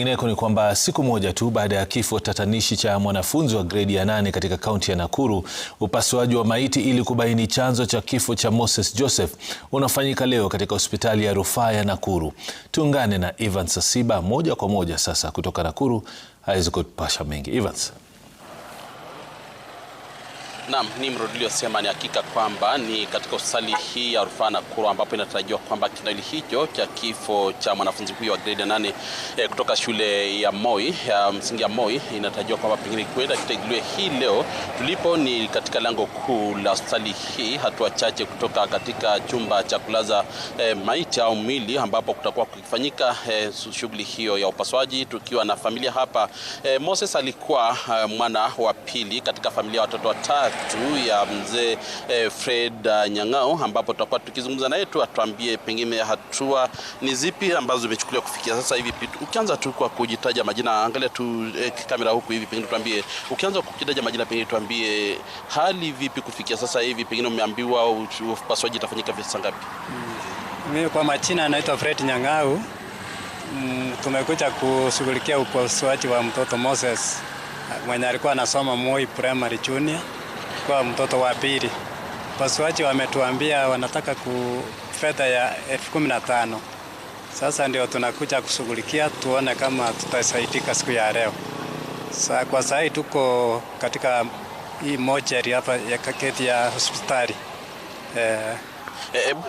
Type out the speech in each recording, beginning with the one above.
Ineko ni kwamba siku moja tu baada ya kifo tatanishi cha mwanafunzi wa gredi ya 8 katika kaunti ya Nakuru, upasuaji wa maiti ili kubaini chanzo cha kifo cha Moses Joseph unafanyika leo katika hospitali ya rufaa ya Nakuru. Tuungane na Evans Asiba moja kwa moja sasa kutoka Nakuru aweze kutupasha mengi. Evans. Naam, Nimrod, uliosema ni hakika kwamba ni katika hospitali hii ya rufaa Nakuru ambapo inatarajiwa kwamba kitendo hicho cha kifo cha mwanafunzi huyo wa grade 8 kutoka shule ya Moi, ya msingi ya Moi, inatarajiwa kwamba pengine kwenda kitaguliwe hii leo. Tulipo ni katika lango kuu la hospitali hii, hatua chache kutoka katika chumba cha kulaza maiti au mwili, ambapo kutakuwa kukifanyika shughuli hiyo ya upasuaji, tukiwa na familia hapa. Moses alikuwa mwana wa pili katika familia ya watoto watatu ya mzee Fred Nyang'ao, ambapo tutakuwa tukizungumza naye tu atuambie pengine hatua ni zipi ambazo zimechukuliwa kufikia sasa hivi. Ukianza tu kwa kujitaja majina, angalia tu kamera huku hivi, pengine tuambie, ukianza kujitaja majina, pengine tuambie hali vipi kufikia sasa hivi, pengine umeambiwa upasuaji itafanyika saa ngapi? Mimi kwa majina naitwa Fred Nyang'ao. Tumekuja kushughulikia upasuaji wa mtoto Moses mwenye alikuwa anasoma Moi Primary Junior, kwa mtoto wa pili. Upasuaji wametuambia wanataka fedha ya 15,000. Sasa ndio tunakuja kushughulikia tuone kama tutasaidika siku ya leo. Kwa sasa tuko katika hii mochari hapa ya kaketi ya hospitali.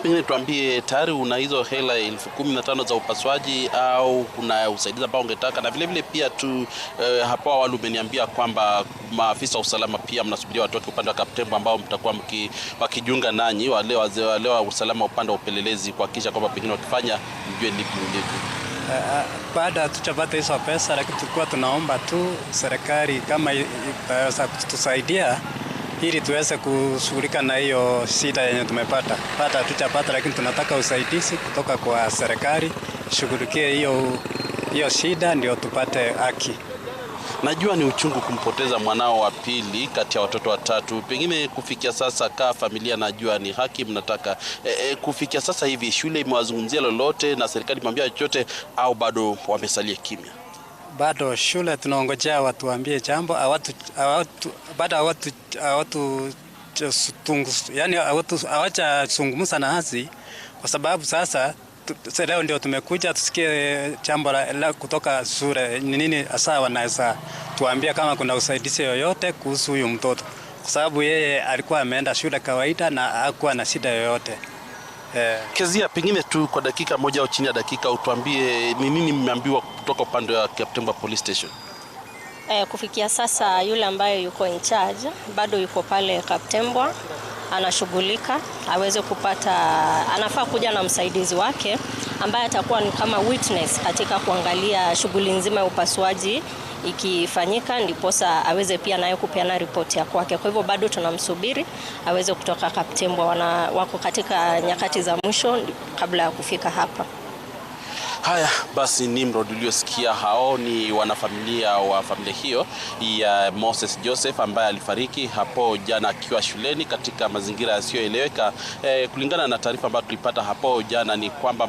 Pengine tuambie, tayari una hizo hela 15,000 za upasuaji au kuna usaidizi ambao ungetaka? Na vile vile pia tu hapo awali umeniambia kwamba maafisa wa usalama pia mnasubiria watoke upande wa Kaptembwa ambao mtakuwa wakijiunga nanyi, wale wa usalama upande wa upelelezi, kuhakikisha kwamba pengine wakifanya mjue lipi. Baada tutapata hizo pesa, lakini tulikuwa tunaomba tu serikali kama itaweza kutusaidia ili tuweze kushughulika na hiyo shida yenye tumepata. Tutapata, lakini tunataka usaidizi kutoka kwa serikali shughulikie hiyo shida ndio tupate haki. Najua ni uchungu kumpoteza mwanao wa pili kati ya watoto watatu. Pengine kufikia sasa kama familia, najua ni haki mnataka. Kufikia sasa hivi shule imewazungumzia lolote na serikali imwambia chochote au bado wamesalia kimya? Bado shule tunaongojea watuambie jambo, yani hawajazungumza na nasi, kwa sababu sasa leo ndio tumekuja tusikie jambo la kutoka shule ni nini hasa wanaweza tuambia, kama kuna usaidizi yoyote kuhusu huyu mtoto, kwa sababu yeye alikuwa ameenda shule kawaida na hakuwa na shida yoyote. Kezia, pengine tu kwa dakika moja au chini ya dakika utuambie ni nini mmeambiwa kutoka upande wa Kaptembwa Police Station? Kufikia sasa yule ambaye yuko in charge bado yuko pale Kaptembwa, anashughulika aweze kupata, anafaa kuja na msaidizi wake ambaye atakuwa ni kama witness katika kuangalia shughuli nzima ya upasuaji ikifanyika, ndiposa aweze pia naye kupeana ripoti ya kwake. Kwa hivyo bado tunamsubiri aweze kutoka Kaptembwa, wako katika nyakati za mwisho kabla ya kufika hapa. Haya basi, Nimrod, uliosikia hao ni wanafamilia wa familia hiyo ya Moses Joseph ambaye alifariki hapo jana akiwa shuleni katika mazingira yasiyoeleweka. Kulingana na taarifa ambayo tulipata hapo jana ni kwamba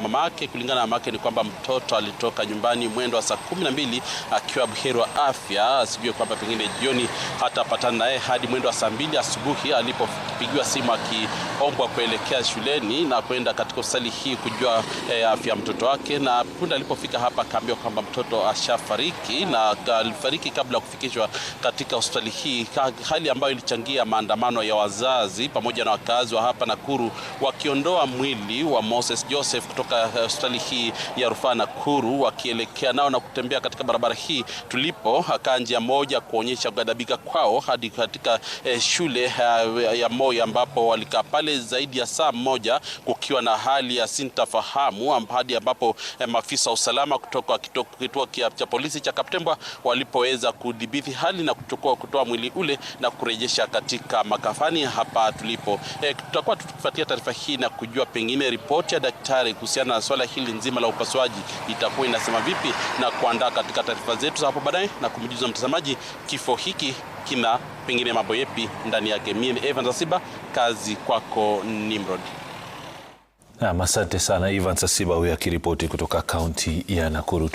kulingana na mamake ni kwamba mtoto alitoka nyumbani mwendo wa saa 12 akiwa buheri wa afya, asijue kwamba pengine jioni hatapatana naye hadi mwendo wa saa 2 asubuhi alipopigiwa simu akiombwa kuelekea shuleni na kwenda katika hospitali hii kujua afya ya mtoto wake, na punde alipofika hapa akaambiwa kwamba mtoto ashafariki na alifariki kabla ya kufikishwa katika hospitali hii, hali ambayo ilichangia maandamano ya wazazi pamoja na wakazi wa hapa Nakuru wakiondoa mwili wa Moses Joseph kutoka hospitali hii ya rufaa Nakuru, wakielekea nao na kutembea katika barabara hii tulipo akaa njia moja kuonyesha kughadhabika kwao hadi katika shule ya Moi, ambapo walikaa pale zaidi ya saa moja kukiwa na hali ya sintafahamu hadi ambapo maafisa wa usalama kutoka kituo cha polisi cha Kaptembwa walipoweza kudhibiti hali na kutoa mwili ule na kurejesha katika makafani hapa tulipo. Tutakuwa tukifuatia taarifa hii na kujua pengine ripoti ya daktari kuhusiana na swala hili nzima la upasuaji itakuwa inasema vipi, na kuandaa katika taarifa zetu hapo baadaye na kumjuza mtazamaji kifo hiki kina pengine mambo yepi ndani yake. Mimi ni Evans Asiba, kazi kwako Nimrod. Asante sana Evans Asiba huyu akiripoti kutoka kaunti ya Nakuru.